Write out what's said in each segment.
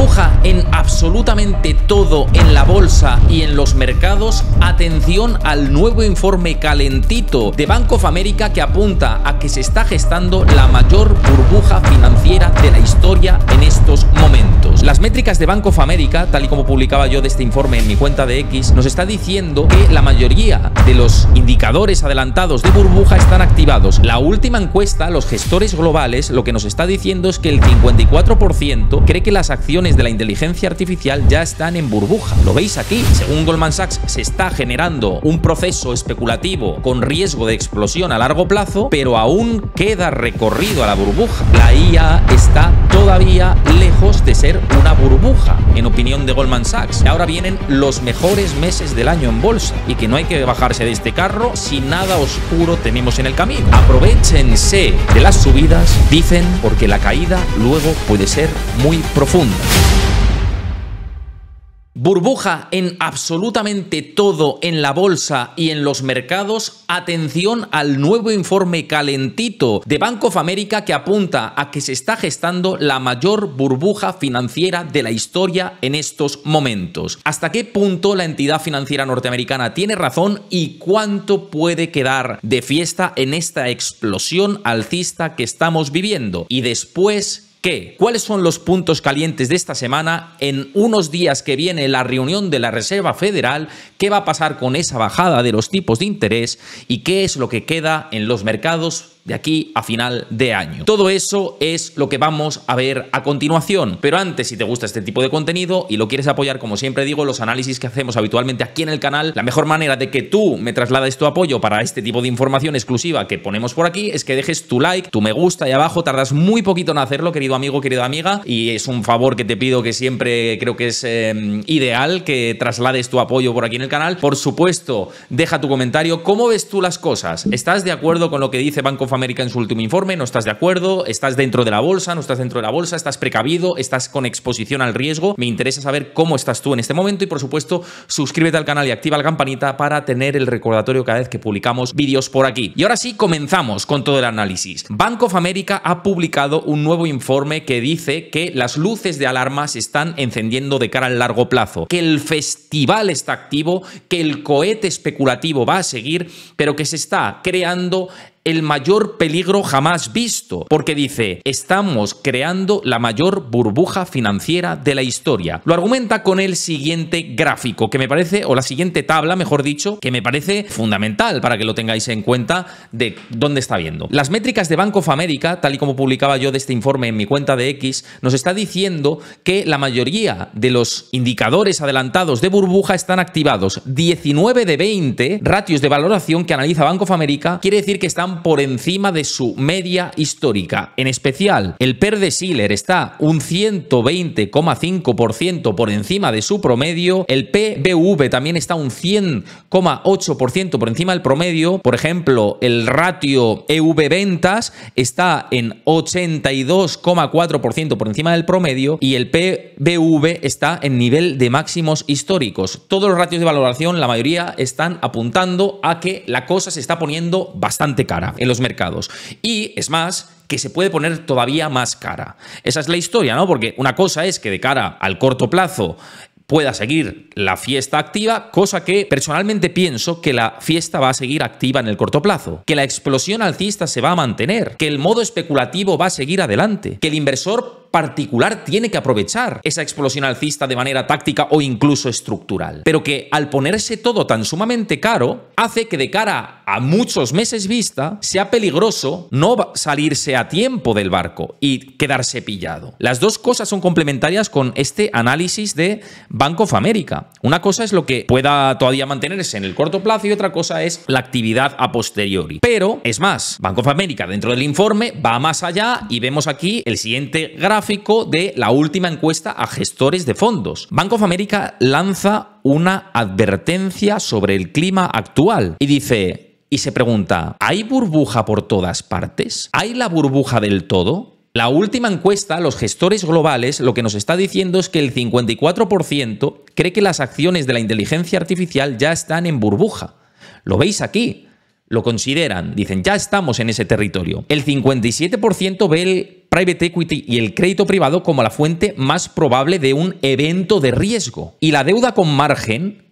Burbuja en absolutamente todo en la bolsa y en los mercados. Atención al nuevo informe calentito de Bank of America que apunta a que se está gestando la mayor burbuja financiera de la historia en estos momentos. Las métricas de Bank of America, tal y como publicaba yo de este informe en mi cuenta de X, nos está diciendo que la mayoría de los indicadores adelantados de burbuja están activados. La última encuesta, los gestores globales, lo que nos está diciendo es que el 54% cree que las acciones de la inteligencia artificial ya están en burbuja. Lo veis aquí. Según Goldman Sachs, se está generando un proceso especulativo con riesgo de explosión a largo plazo, pero aún queda recorrido a la burbuja. La IA está todavía lejos de ser una burbuja, en opinión de Goldman Sachs. Ahora vienen los mejores meses del año en bolsa y que no hay que bajarse de este carro si nada oscuro tenemos en el camino. Aprovéchense de las subidas, dicen, porque la caída luego puede ser muy profunda. Burbuja en absolutamente todo en la bolsa y en los mercados. Atención al nuevo informe calentito de Bank of America que apunta a que se está gestando la mayor burbuja financiera de la historia en estos momentos. ¿Hasta qué punto la entidad financiera norteamericana tiene razón y cuánto puede quedar de fiesta en esta explosión alcista que estamos viviendo? Y después, ¿qué? ¿Cuáles son los puntos calientes de esta semana? En unos días que viene la reunión de la Reserva Federal, ¿qué va a pasar con esa bajada de los tipos de interés? ¿Y qué es lo que queda en los mercados de aquí a final de año? Todo eso es lo que vamos a ver a continuación. Pero antes, si te gusta este tipo de contenido y lo quieres apoyar, como siempre digo, los análisis que hacemos habitualmente aquí en el canal, la mejor manera de que tú me traslades tu apoyo para este tipo de información exclusiva que ponemos por aquí es que dejes tu like, tu me gusta ahí abajo. Tardas muy poquito en hacerlo, querido amigo, querida amiga, y es un favor que te pido, que siempre creo que es ideal que traslades tu apoyo por aquí en el canal. Por supuesto, deja tu comentario. ¿Cómo ves tú las cosas? ¿Estás de acuerdo con lo que dice Bank of America en su último informe? ¿No estás de acuerdo? ¿Estás dentro de la bolsa? ¿No estás dentro de la bolsa? ¿Estás precavido? ¿Estás con exposición al riesgo? Me interesa saber cómo estás tú en este momento y, por supuesto, suscríbete al canal y activa la campanita para tener el recordatorio cada vez que publicamos vídeos por aquí. Y ahora sí, comenzamos con todo el análisis. Bank of America ha publicado un nuevo informe que dice que las luces de alarma se están encendiendo de cara al largo plazo, que el festival está activo, que el cohete especulativo va a seguir, pero que se está creando el mayor peligro jamás visto, porque dice, estamos creando la mayor burbuja financiera de la historia. Lo argumenta con el siguiente gráfico, que me parece, o la siguiente tabla, mejor dicho, que me parece fundamental para que lo tengáis en cuenta de dónde está viendo. Las métricas de Bank of America, tal y como publicaba yo de este informe en mi cuenta de X, nos está diciendo que la mayoría de los indicadores adelantados de burbuja están activados. 19 de 20 ratios de valoración que analiza Bank of America quiere decir que están por encima de su media histórica. En especial, el PER de Shiller está un 120,5% por encima de su promedio. El PBV también está un 100,8% por encima del promedio. Por ejemplo, el ratio EV ventas está en 82,4% por encima del promedio y el PBV está en nivel de máximos históricos. Todos los ratios de valoración, la mayoría, están apuntando a que la cosa se está poniendo bastante cara en los mercados. Y es más, que se puede poner todavía más cara. Esa es la historia, ¿no? Porque una cosa es que de cara al corto plazo pueda seguir la fiesta activa, cosa que personalmente pienso que la fiesta va a seguir activa en el corto plazo, que la explosión alcista se va a mantener, que el modo especulativo va a seguir adelante, que el inversor particular tiene que aprovechar esa explosión alcista de manera táctica o incluso estructural. Pero que al ponerse todo tan sumamente caro, hace que de cara a muchos meses vista sea peligroso no salirse a tiempo del barco y quedarse pillado. Las dos cosas son complementarias con este análisis de Bank of America. Una cosa es lo que pueda todavía mantenerse en el corto plazo y otra cosa es la actividad a posteriori. Pero, es más, Bank of America dentro del informe va más allá y vemos aquí el siguiente gráfico de la última encuesta a gestores de fondos. Bank of America lanza una advertencia sobre el clima actual y dice, y se pregunta, ¿hay burbuja por todas partes? ¿Hay la burbuja del todo? La última encuesta, los gestores globales, lo que nos está diciendo es que el 54% cree que las acciones de la inteligencia artificial ya están en burbuja. Lo veis aquí. lo consideran, dicen, ya estamos en ese territorio. El 57% ve el private equity y el crédito privado como la fuente más probable de un evento de riesgo. Y la deuda con margen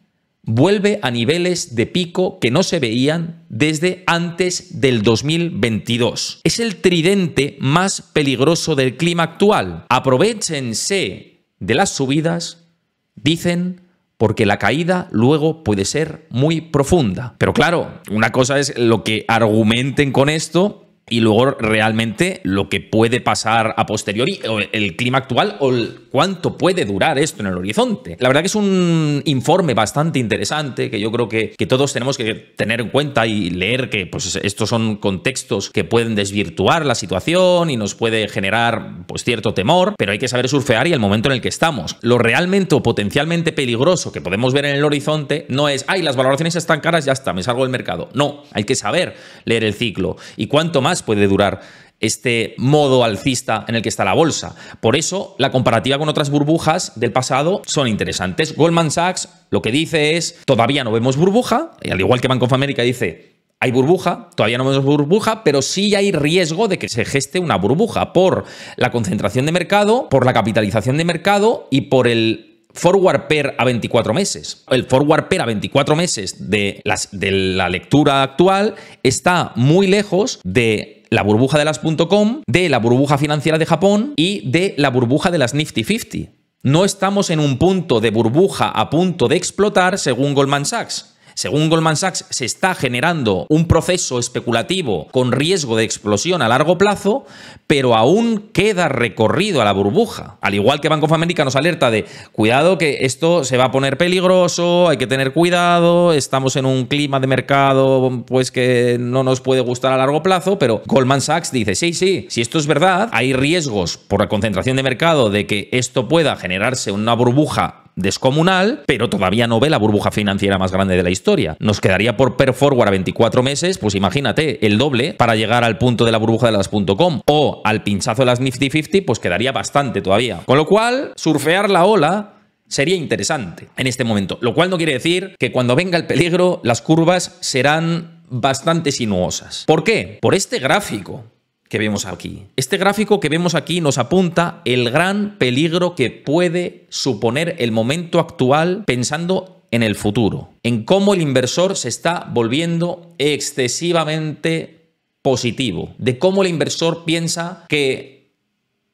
vuelve a niveles de pico que no se veían desde antes del 2022. Es el tridente más peligroso del clima actual. Aprovéchense de las subidas, dicen, porque la caída luego puede ser muy profunda. Pero claro, una cosa es lo que argumenten con esto y luego realmente lo que puede pasar a posteriori, o el clima actual o cuánto puede durar esto en el horizonte. La verdad que es un informe bastante interesante que yo creo que todos tenemos que tener en cuenta y leer, que pues estos son contextos que pueden desvirtuar la situación y nos puede generar pues cierto temor, pero hay que saber surfear y el momento en el que estamos. Lo realmente o potencialmente peligroso que podemos ver en el horizonte no es, ay, las valoraciones están caras, ya está, me salgo del mercado. No, hay que saber leer el ciclo y cuánto más puede durar este modo alcista en el que está la bolsa. Por eso, la comparativa con otras burbujas del pasado son interesantes. Goldman Sachs lo que dice es, todavía no vemos burbuja, y al igual que Bank of America dice, hay burbuja, todavía no vemos burbuja, pero sí hay riesgo de que se geste una burbuja por la concentración de mercado, por la capitalización de mercado y por el forward pair a 24 meses. El forward pair a 24 meses de la lectura actual está muy lejos de la burbuja de las .com, de la burbuja financiera de Japón y de la burbuja de las Nifty 50. No estamos en un punto de burbuja a punto de explotar según Goldman Sachs. Según Goldman Sachs, se está generando un proceso especulativo con riesgo de explosión a largo plazo, pero aún queda recorrido a la burbuja. Al igual que Bank of America nos alerta de, cuidado que esto se va a poner peligroso, hay que tener cuidado, estamos en un clima de mercado pues que no nos puede gustar a largo plazo, pero Goldman Sachs dice, sí, si esto es verdad, hay riesgos por la concentración de mercado de que esto pueda generarse una burbuja descomunal, pero todavía no ve la burbuja financiera más grande de la historia. Nos quedaría por pair forward a 24 meses, pues imagínate, el doble para llegar al punto de la burbuja de las .com o al pinchazo de las Nifty 50, pues quedaría bastante todavía. Con lo cual, surfear la ola sería interesante en este momento. Lo cual no quiere decir que cuando venga el peligro, las curvas serán bastante sinuosas. ¿Por qué? Por este gráfico que vemos aquí. Este gráfico que vemos aquí nos apunta el gran peligro que puede suponer el momento actual pensando en el futuro, en cómo el inversor se está volviendo excesivamente positivo, de cómo el inversor piensa que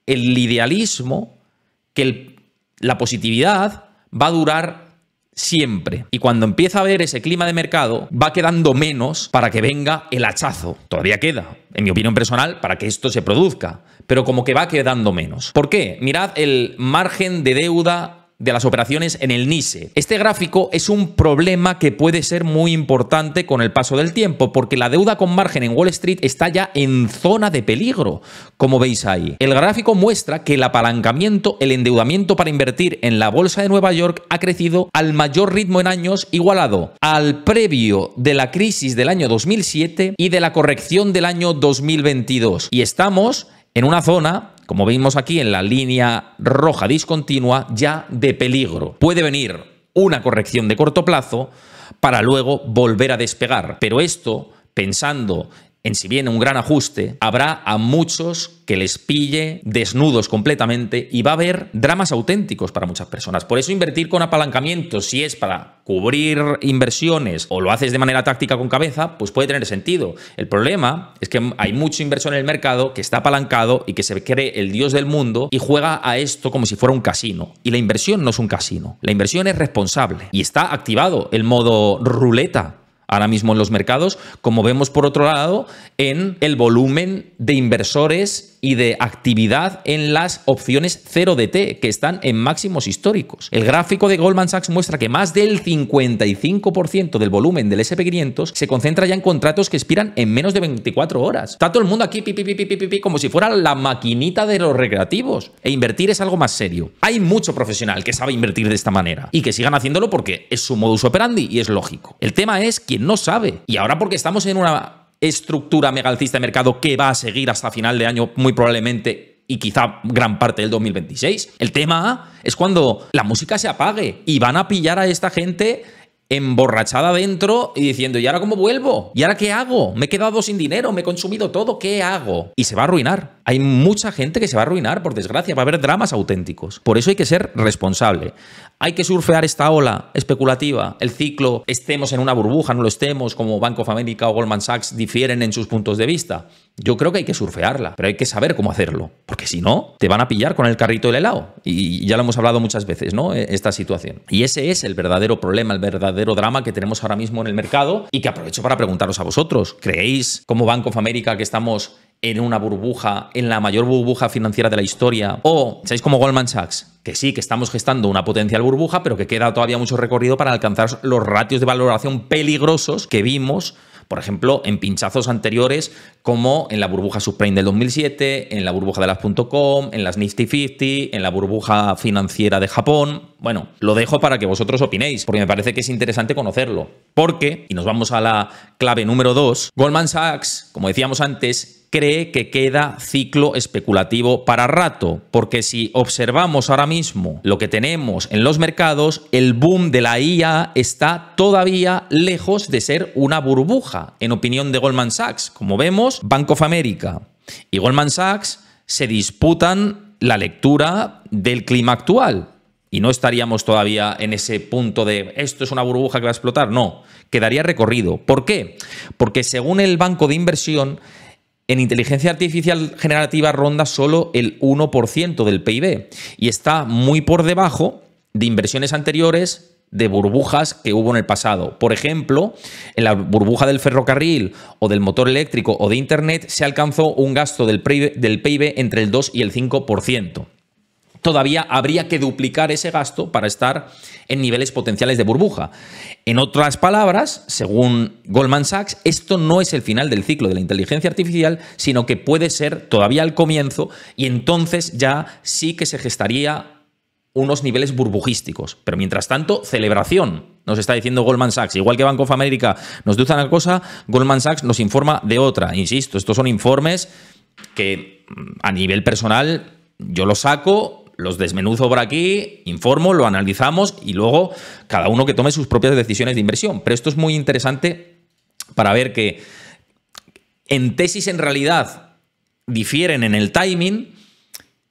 el idealismo, que la positividad va a durar siempre. Y cuando empieza a haber ese clima de mercado, va quedando menos para que venga el hachazo. Todavía queda, en mi opinión personal, para que esto se produzca, pero como que va quedando menos. ¿Por qué? Mirad el margen de deuda de las operaciones en el NISE. Este gráfico es un problema que puede ser muy importante con el paso del tiempo, porque la deuda con margen en Wall Street está ya en zona de peligro, como veis ahí. El gráfico muestra que el apalancamiento, el endeudamiento para invertir en la bolsa de Nueva York ha crecido al mayor ritmo en años, igualado al previo de la crisis del año 2007 y de la corrección del año 2022. Y estamos en una zona, como vimos aquí en la línea roja discontinua, ya de peligro. Puede venir una corrección de corto plazo para luego volver a despegar. Pero esto, pensando en si viene un gran ajuste, habrá a muchos que les pille desnudos completamente y va a haber dramas auténticos para muchas personas. Por eso invertir con apalancamiento, si es para cubrir inversiones o lo haces de manera táctica con cabeza, pues puede tener sentido. El problema es que hay mucho inversor en el mercado que está apalancado y que se cree el dios del mundo y juega a esto como si fuera un casino. Y la inversión no es un casino. La inversión es responsable y está activado el modo ruleta ahora mismo en los mercados, como vemos por otro lado en el volumen de inversores y de actividad en las opciones 0DT, que están en máximos históricos. El gráfico de Goldman Sachs muestra que más del 55% del volumen del S&P 500 se concentra ya en contratos que expiran en menos de 24 horas. Está todo el mundo aquí como si fuera la maquinita de los recreativos. E invertir es algo más serio. Hay mucho profesional que sabe invertir de esta manera y que sigan haciéndolo porque es su modus operandi y es lógico. El tema es quien no sabe. Y ahora porque estamos en una estructura mega alcista de mercado que va a seguir hasta final de año muy probablemente y quizá gran parte del 2026. El tema es cuando la música se apague y van a pillar a esta gente emborrachada dentro y diciendo, ¿y ahora cómo vuelvo? ¿Y ahora qué hago? Me he quedado sin dinero, me he consumido todo, ¿qué hago? Y se va a arruinar. Hay mucha gente que se va a arruinar, por desgracia, va a haber dramas auténticos. Por eso hay que ser responsable. Hay que surfear esta ola especulativa, el ciclo, estemos en una burbuja, no lo estemos, como Bank of America o Goldman Sachs difieren en sus puntos de vista. Yo creo que hay que surfearla, pero hay que saber cómo hacerlo, porque si no, te van a pillar con el carrito del helado. Y ya lo hemos hablado muchas veces, ¿no? Esta situación. Y ese es el verdadero problema, el verdadero drama que tenemos ahora mismo en el mercado y que aprovecho para preguntaros a vosotros. ¿Creéis, como Bank of America, que estamos en una burbuja, en la mayor burbuja financiera de la historia? ¿O seáis como Goldman Sachs, que sí, que estamos gestando una potencial burbuja, pero que queda todavía mucho recorrido para alcanzar los ratios de valoración peligrosos que vimos, por ejemplo, en pinchazos anteriores, como en la burbuja subprime del 2007, en la burbuja de las .com, en las Nifty 50, en la burbuja financiera de Japón? Bueno, lo dejo para que vosotros opinéis, porque me parece que es interesante conocerlo. Porque, y nos vamos a la clave número 2, Goldman Sachs, como decíamos antes, cree que queda ciclo especulativo para rato, porque si observamos ahora mismo lo que tenemos en los mercados, el boom de la IA está todavía lejos de ser una burbuja, en opinión de Goldman Sachs. Como vemos, Bank of America y Goldman Sachs se disputan la lectura del clima actual. Y no estaríamos todavía en ese punto de esto es una burbuja que va a explotar. No, quedaría recorrido. ¿Por qué? Porque según el banco de inversión, en inteligencia artificial generativa ronda solo el 1% del PIB y está muy por debajo de inversiones anteriores de burbujas que hubo en el pasado. Por ejemplo, en la burbuja del ferrocarril o del motor eléctrico o de Internet se alcanzó un gasto del PIB entre el 2 y el 5%. Todavía habría que duplicar ese gasto para estar en niveles potenciales de burbuja. En otras palabras, según Goldman Sachs, esto no es el final del ciclo de la inteligencia artificial, sino que puede ser todavía el comienzo y entonces ya sí que se gestaría unos niveles burbujísticos. Pero mientras tanto, celebración, nos está diciendo Goldman Sachs. Igual que Bank of America nos dice una cosa, Goldman Sachs nos informa de otra. Insisto, estos son informes que a nivel personal yo los saco, los desmenuzo por aquí, informo, lo analizamos y luego cada uno que tome sus propias decisiones de inversión. Pero esto es muy interesante para ver que en tesis en realidad difieren en el timing,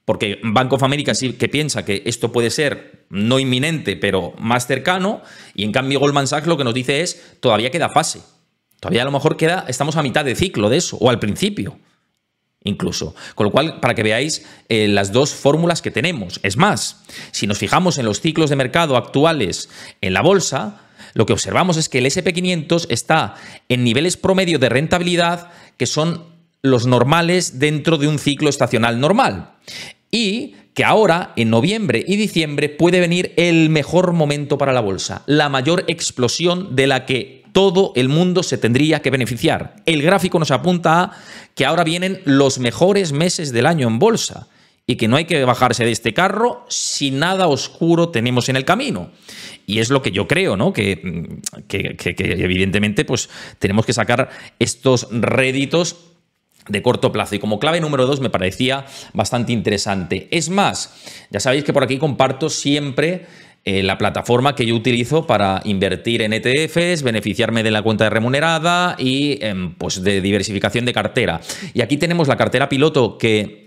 porque Bank of America sí que piensa que esto puede ser no inminente, pero más cercano, y en cambio Goldman Sachs lo que nos dice es todavía queda fase. Todavía a lo mejor estamos a mitad de ciclo de eso, o al principio. Incluso. Con lo cual, para que veáis las dos fórmulas que tenemos. Es más, si nos fijamos en los ciclos de mercado actuales en la bolsa, lo que observamos es que el SP500 está en niveles promedio de rentabilidad que son los normales dentro de un ciclo estacional normal. Y que ahora, en noviembre y diciembre, puede venir el mejor momento para la bolsa, la mayor explosión de la que todo el mundo se tendría que beneficiar. El gráfico nos apunta a que ahora vienen los mejores meses del año en bolsa y que no hay que bajarse de este carro si nada oscuro tenemos en el camino. Y es lo que yo creo, ¿no? Que evidentemente pues, tenemos que sacar estos réditos de corto plazo. Y como clave número 2 me parecía bastante interesante. Es más, ya sabéis que por aquí comparto siempre la plataforma que yo utilizo para invertir en ETFs, beneficiarme de la cuenta de remunerada y pues de diversificación de cartera. Y aquí tenemos la cartera piloto que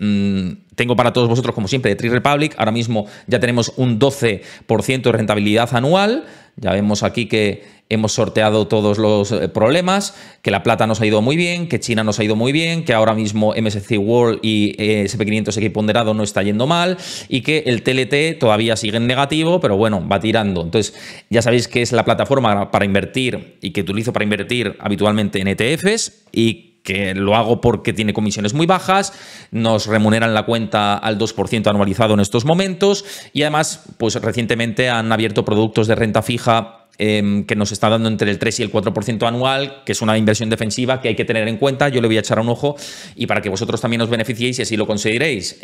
tengo para todos vosotros, como siempre, de Trade Republic. Ahora mismo ya tenemos un 12% de rentabilidad anual. Ya vemos aquí que hemos sorteado todos los problemas, que la plata nos ha ido muy bien, que China nos ha ido muy bien, que ahora mismo MSCI World y SP500 equiponderado no está yendo mal y que el TLT todavía sigue en negativo, pero bueno, va tirando. Entonces, ya sabéis que es la plataforma para invertir y que utilizo para invertir habitualmente en ETFs y que lo hago porque tiene comisiones muy bajas, nos remuneran la cuenta al 2% anualizado en estos momentos y además, pues recientemente han abierto productos de renta fija que nos está dando entre el 3 y el 4% anual, que es una inversión defensiva que hay que tener en cuenta. Yo le voy a echar un ojo y para que vosotros también os beneficiéis y así lo consideréis.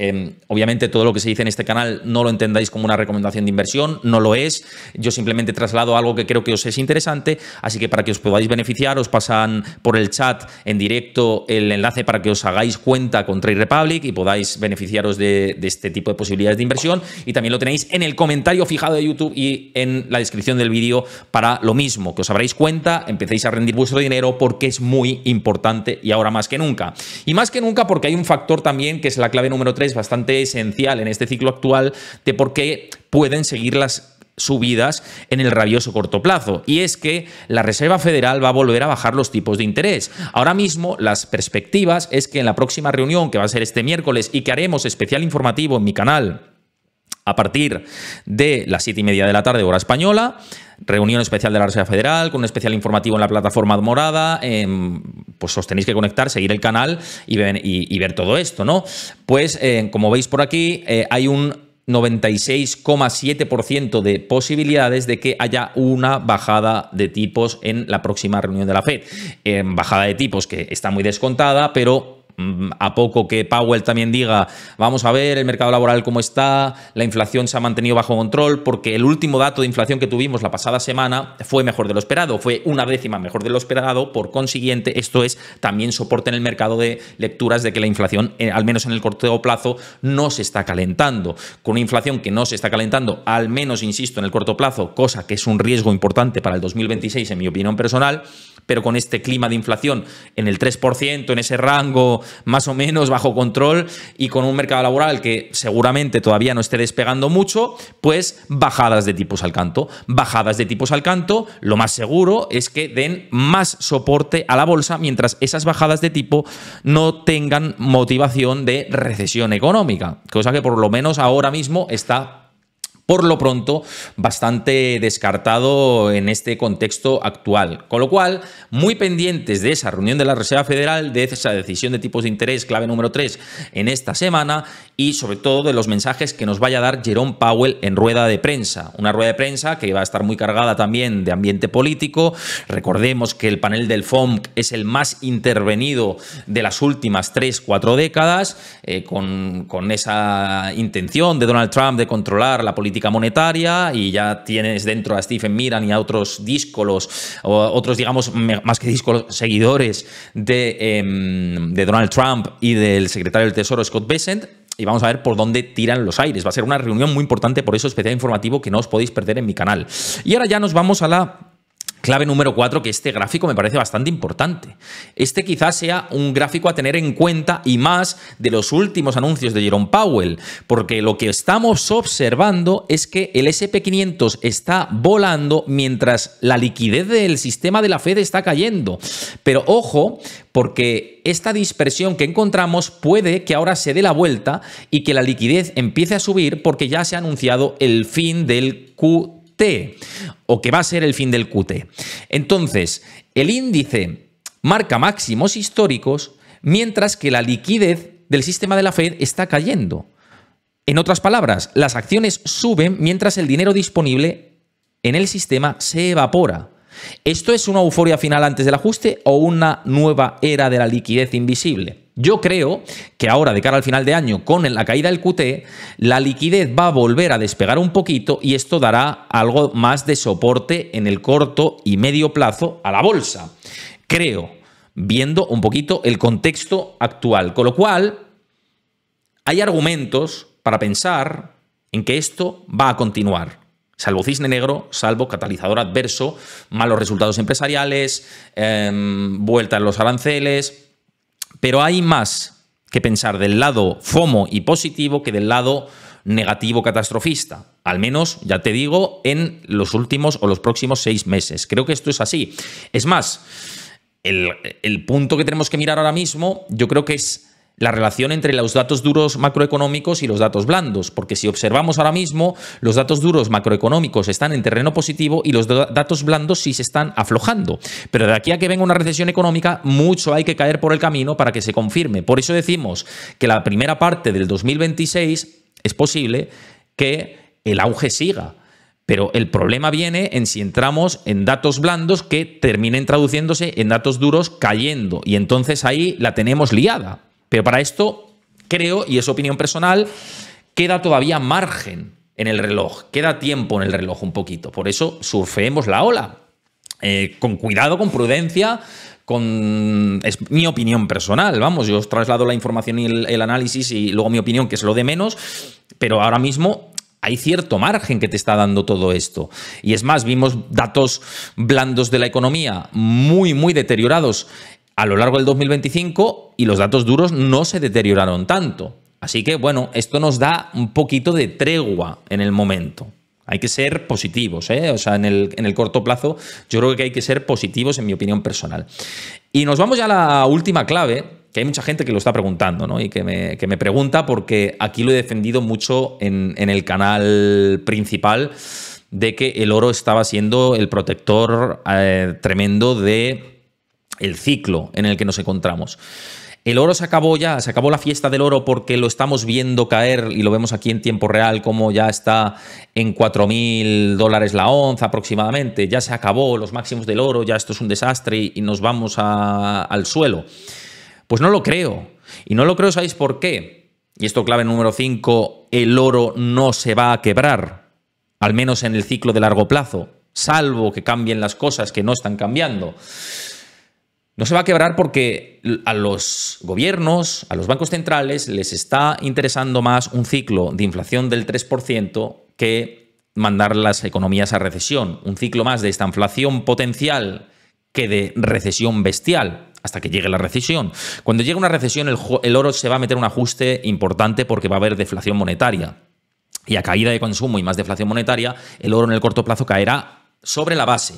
Obviamente todo lo que se dice en este canal no lo entendáis como una recomendación de inversión, no lo es. Yo simplemente traslado algo que creo que os es interesante, así que para que os podáis beneficiar os pasan por el chat en directo el enlace para que os hagáis cuenta con Trade Republic y podáis beneficiaros de este tipo de posibilidades de inversión, y también lo tenéis en el comentario fijado de YouTube y en la descripción del vídeo para lo mismo, que os abráis cuenta, empecéis a rendir vuestro dinero porque es muy importante y ahora más que nunca. Y más que nunca porque hay un factor también que es la clave número 3, bastante esencial en este ciclo actual de por qué pueden seguir las subidas en el rabioso corto plazo, y es que la Reserva Federal va a volver a bajar los tipos de interés. Ahora mismo las perspectivas es que en la próxima reunión, que va a ser este miércoles y que haremos especial informativo en mi canal a partir de las 7:30 de la tarde, hora española, reunión especial de la Reserva Federal, con un especial informativo en la plataforma morada, pues os tenéis que conectar, seguir el canal y ver todo esto, ¿no? Pues como veis por aquí, hay un 96,7% de posibilidades de que haya una bajada de tipos en la próxima reunión de la Fed. Bajada de tipos que está muy descontada, pero a poco que Powell también diga, vamos a ver el mercado laboral cómo está, la inflación se ha mantenido bajo control, porque el último dato de inflación que tuvimos la pasada semana fue mejor de lo esperado, fue 1/10 mejor de lo esperado, por consiguiente, esto es también soporte en el mercado de lecturas de que la inflación, al menos en el corto plazo, no se está calentando. Con una inflación que no se está calentando, al menos, insisto, en el corto plazo, cosa que es un riesgo importante para el 2026, en mi opinión personal, pero con este clima de inflación en el 3%, en ese rango más o menos bajo control y con un mercado laboral que seguramente todavía no esté despegando mucho, pues bajadas de tipos al canto. Bajadas de tipos al canto, lo más seguro es que den más soporte a la bolsa mientras esas bajadas de tipo no tengan motivación de recesión económica, cosa que por lo menos ahora mismo está, por lo pronto, bastante descartado en este contexto actual. Con lo cual, muy pendientes de esa reunión de la Reserva Federal, de esa decisión de tipos de interés, clave número 3, en esta semana, y sobre todo de los mensajes que nos vaya a dar Jerome Powell en rueda de prensa. Una rueda de prensa que va a estar muy cargada también de ambiente político. Recordemos que el panel del FOMC es el más intervenido de las últimas 3-4 décadas, con esa intención de Donald Trump de controlar la política monetaria, y ya tienes dentro a Stephen Miran y a otros díscolos, o otros, digamos, más que díscolos, seguidores de Donald Trump y del secretario del Tesoro, Scott Bessent, y vamos a ver por dónde tiran los aires. Va a ser una reunión muy importante, por eso especial informativo que no os podéis perder en mi canal. Y ahora ya nos vamos a la clave número 4, que este gráfico me parece bastante importante. Este quizás sea un gráfico a tener en cuenta, y más de los últimos anuncios de Jerome Powell, porque lo que estamos observando es que el SP500 está volando mientras la liquidez del sistema de la Fed está cayendo. Pero ojo, porque esta dispersión que encontramos puede que ahora se dé la vuelta y que la liquidez empiece a subir, porque ya se ha anunciado el fin del QT, o que va a ser el fin del QT. Entonces, el índice marca máximos históricos mientras que la liquidez del sistema de la Fed está cayendo. En otras palabras, las acciones suben mientras el dinero disponible en el sistema se evapora. ¿Esto es una euforia final antes del ajuste o una nueva era de la liquidez invisible? Yo creo que ahora, de cara al final de año, con la caída del QT, la liquidez va a volver a despegar un poquito, y esto dará algo más de soporte en el corto y medio plazo a la bolsa. Creo, viendo un poquito el contexto actual. Con lo cual, hay argumentos para pensar en que esto va a continuar. Salvo cisne negro, salvo catalizador adverso, malos resultados empresariales, vuelta en los aranceles. Pero hay más que pensar del lado FOMO y positivo que del lado negativo catastrofista. Al menos, ya te digo, en los últimos o los próximos 6 meses. Creo que esto es así. Es más, el punto que tenemos que mirar ahora mismo, yo creo que es la relación entre los datos duros macroeconómicos y los datos blandos, porque si observamos ahora mismo, los datos duros macroeconómicos están en terreno positivo y los datos blandos sí se están aflojando. Pero de aquí a que venga una recesión económica, mucho hay que caer por el camino para que se confirme. Por eso decimos que la primera parte del 2026 es posible que el auge siga. Pero el problema viene en si entramos en datos blandos que terminen traduciéndose en datos duros cayendo, y entonces ahí la tenemos liada. Pero para esto, creo, y es opinión personal, queda todavía margen en el reloj, queda tiempo en el reloj un poquito. Por eso surfeemos la ola, con cuidado, con prudencia, es mi opinión personal. Vamos, yo os traslado la información y el análisis y luego mi opinión, que es lo de menos, pero ahora mismo hay cierto margen que te está dando todo esto. Y es más, vimos datos blandos de la economía muy, muy deteriorados a lo largo del 2025 y los datos duros no se deterioraron tanto. Así que, bueno, esto nos da un poquito de tregua en el momento. Hay que ser positivos, ¿eh? O sea, en el corto plazo yo creo que hay que ser positivos en mi opinión personal. Y nos vamos ya a la última clave, que hay mucha gente que lo está preguntando, ¿no? Y que me pregunta porque aquí lo he defendido mucho en el canal principal de que el oro estaba siendo el protector tremendo del ciclo en el que nos encontramos. El oro se acabó ya, se acabó la fiesta del oro porque lo estamos viendo caer y lo vemos aquí en tiempo real como ya está en $4.000 la onza aproximadamente. Ya se acabó los máximos del oro, ya esto es un desastre y nos vamos al suelo. Pues no lo creo. Y no lo creo, ¿sabéis por qué? Y esto clave número 5, el oro no se va a quebrar, al menos en el ciclo de largo plazo, salvo que cambien las cosas que no están cambiando. No se va a quebrar porque a los gobiernos, a los bancos centrales, les está interesando más un ciclo de inflación del 3% que mandar las economías a recesión. Un ciclo más de esta inflación potencial que de recesión bestial, hasta que llegue la recesión. Cuando llegue una recesión, el oro se va a meter un ajuste importante porque va a haber deflación monetaria. Y a caída de consumo y más deflación monetaria, el oro en el corto plazo caerá sobre la base.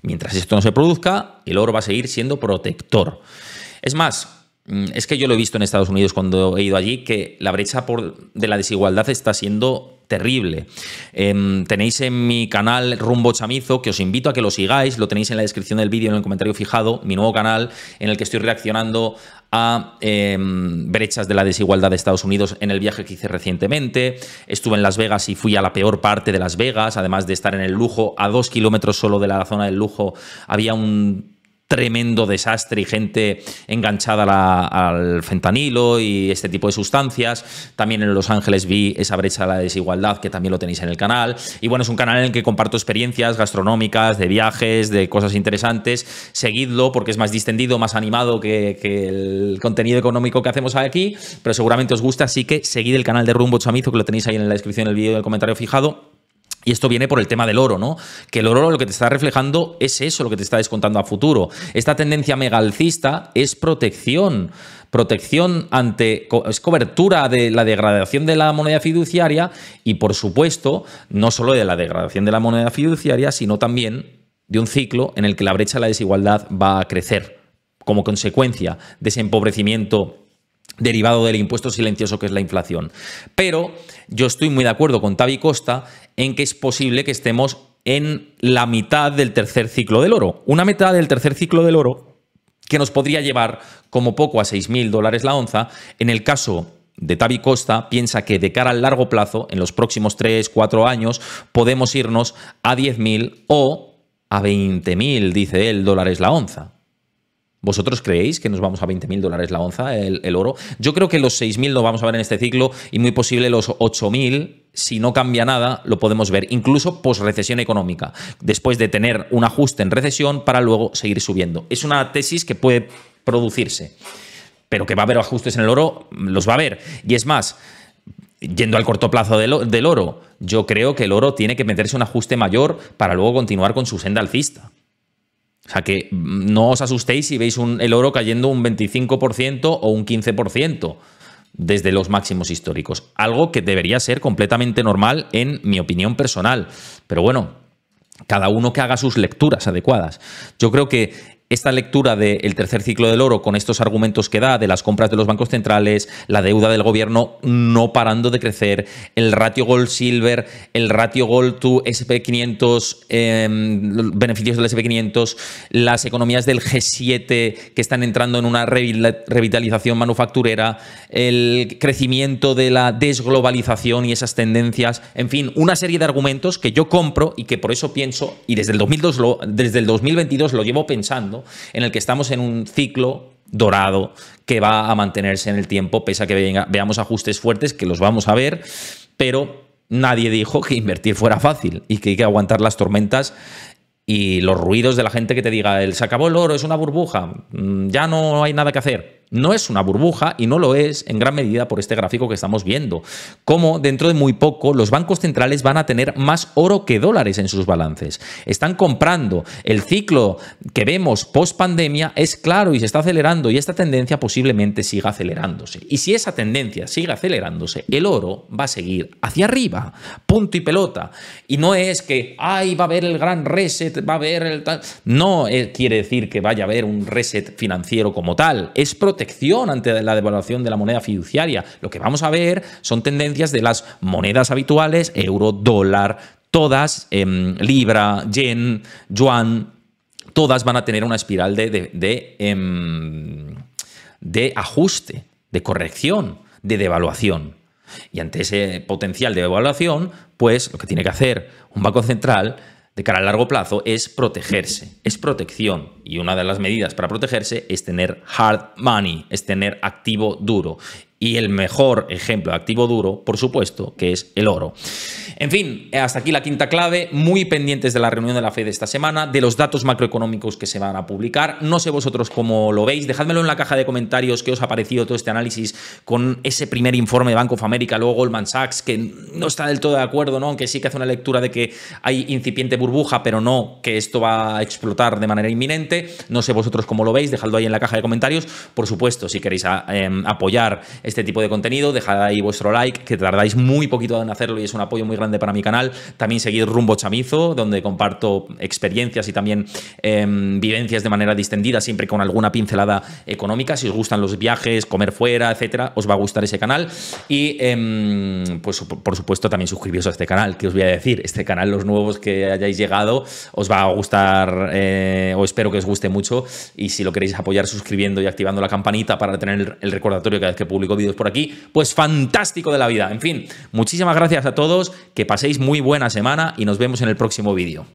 Mientras esto no se produzca, el oro va a seguir siendo protector. Es más, es que yo lo he visto en Estados Unidos cuando he ido allí, que la brecha de la desigualdad está siendo terrible. Tenéis en mi canal Rumbo Chamizo, que os invito a que lo sigáis, lo tenéis en la descripción del vídeo, en el comentario fijado, mi nuevo canal en el que estoy reaccionando a brechas de la desigualdad de Estados Unidos en el viaje que hice recientemente. Estuve en Las Vegas y fui a la peor parte de Las Vegas, además de estar en el lujo. A 2 kilómetros solo de la zona del lujo había un tremendo desastre y gente enganchada al fentanilo y este tipo de sustancias. También en Los Ángeles vi esa brecha de la desigualdad, que también lo tenéis en el canal. Y bueno, es un canal en el que comparto experiencias gastronómicas, de viajes, de cosas interesantes. Seguidlo porque es más distendido, más animado que el contenido económico que hacemos aquí, pero seguramente os gusta, así que seguid el canal de Rumbo Chamizo, que lo tenéis ahí en la descripción del vídeo y en el comentario fijado. Y esto viene por el tema del oro, ¿no? Que el oro lo que te está reflejando es eso, lo que te está descontando a futuro. Esta tendencia mega alcista es protección. Protección es cobertura de la degradación de la moneda fiduciaria y, por supuesto, no solo de la degradación de la moneda fiduciaria, sino también de un ciclo en el que la brecha de la desigualdad va a crecer como consecuencia de ese empobrecimiento derivado del impuesto silencioso que es la inflación. Pero yo estoy muy de acuerdo con Tavi Costa en que es posible que estemos en la mitad del tercer ciclo del oro. Una mitad del tercer ciclo del oro que nos podría llevar como poco a $6.000 la onza. En el caso de Tavi Costa, piensa que de cara al largo plazo, en los próximos 3-4 años, podemos irnos a 10.000 o a 20.000, dice él, dólares la onza. ¿Vosotros creéis que nos vamos a 20.000 la onza el oro? Yo creo que los 6.000 lo vamos a ver en este ciclo y muy posible los 8.000, si no cambia nada, lo podemos ver, incluso post-recesión económica, después de tener un ajuste en recesión para luego seguir subiendo. Es una tesis que puede producirse, pero que va a haber ajustes en el oro, los va a haber. Y es más, yendo al corto plazo del oro, yo creo que el oro tiene que meterse un ajuste mayor para luego continuar con su senda alcista. O sea que no os asustéis si veis el oro cayendo un 25% o un 15% desde los máximos históricos. Algo que debería ser completamente normal en mi opinión personal. Pero bueno, cada uno que haga sus lecturas adecuadas. Yo creo que esta lectura del tercer ciclo del oro con estos argumentos que da de las compras de los bancos centrales, la deuda del gobierno no parando de crecer, el ratio gold-silver, el ratio gold to SP500, beneficios del SP500, las economías del G7 que están entrando en una revitalización manufacturera, el crecimiento de la desglobalización y esas tendencias, en fin, una serie de argumentos que yo compro y que por eso pienso, y desde el 2022 lo llevo pensando, en el que estamos en un ciclo dorado que va a mantenerse en el tiempo, pese a que veamos ajustes fuertes, que los vamos a ver, pero nadie dijo que invertir fuera fácil y que hay que aguantar las tormentas y los ruidos de la gente que te diga, se acabó el oro, es una burbuja, ya no hay nada que hacer. No es una burbuja y no lo es en gran medida por este gráfico que estamos viendo. Como dentro de muy poco los bancos centrales van a tener más oro que dólares en sus balances. Están comprando. El ciclo que vemos post pandemia es claro y se está acelerando, y esta tendencia posiblemente siga acelerándose. Y si esa tendencia sigue acelerándose, el oro va a seguir hacia arriba. Punto y pelota. Y no es que ¡ay, va a haber el gran reset, va a haber el tal! No quiere decir que vaya a haber un reset financiero como tal. Es protección ante la devaluación de la moneda fiduciaria. Lo que vamos a ver son tendencias de las monedas habituales, euro, dólar, todas, libra, yen, yuan, todas van a tener una espiral de ajuste, de corrección, de devaluación. Y ante ese potencial de devaluación, pues lo que tiene que hacer un banco central de cara a largo plazo es protegerse, es protección. Y una de las medidas para protegerse es tener hard money, es tener activo duro. Y el mejor ejemplo de activo duro, por supuesto, que es el oro. En fin, hasta aquí la quinta clave. Muy pendientes de la reunión de la FED esta semana, de los datos macroeconómicos que se van a publicar. No sé vosotros cómo lo veis. Dejádmelo en la caja de comentarios qué os ha parecido todo este análisis con ese primer informe de Bank of America, luego Goldman Sachs, que no está del todo de acuerdo, ¿no? Aunque sí que hace una lectura de que hay incipiente burbuja, pero no que esto va a explotar de manera inminente. No sé vosotros cómo lo veis. Dejadlo ahí en la caja de comentarios. Por supuesto, si queréis apoyar este tipo de contenido, dejad ahí vuestro like, que tardáis muy poquito en hacerlo y es un apoyo muy grande para mi canal. También seguid Rumbo Chamizo, donde comparto experiencias y también vivencias de manera distendida, siempre con alguna pincelada económica. Si os gustan los viajes, comer fuera, etcétera, os va a gustar ese canal. Y pues por supuesto también suscribiros a este canal, que os voy a decir, este canal, los nuevos que hayáis llegado, os va a gustar, o espero que os guste mucho, y si lo queréis apoyar suscribiendo y activando la campanita para tener el recordatorio cada vez que publico vídeos por aquí, pues fantástico de la vida. En fin, muchísimas gracias a todos, que paséis muy buena semana y nos vemos en el próximo vídeo.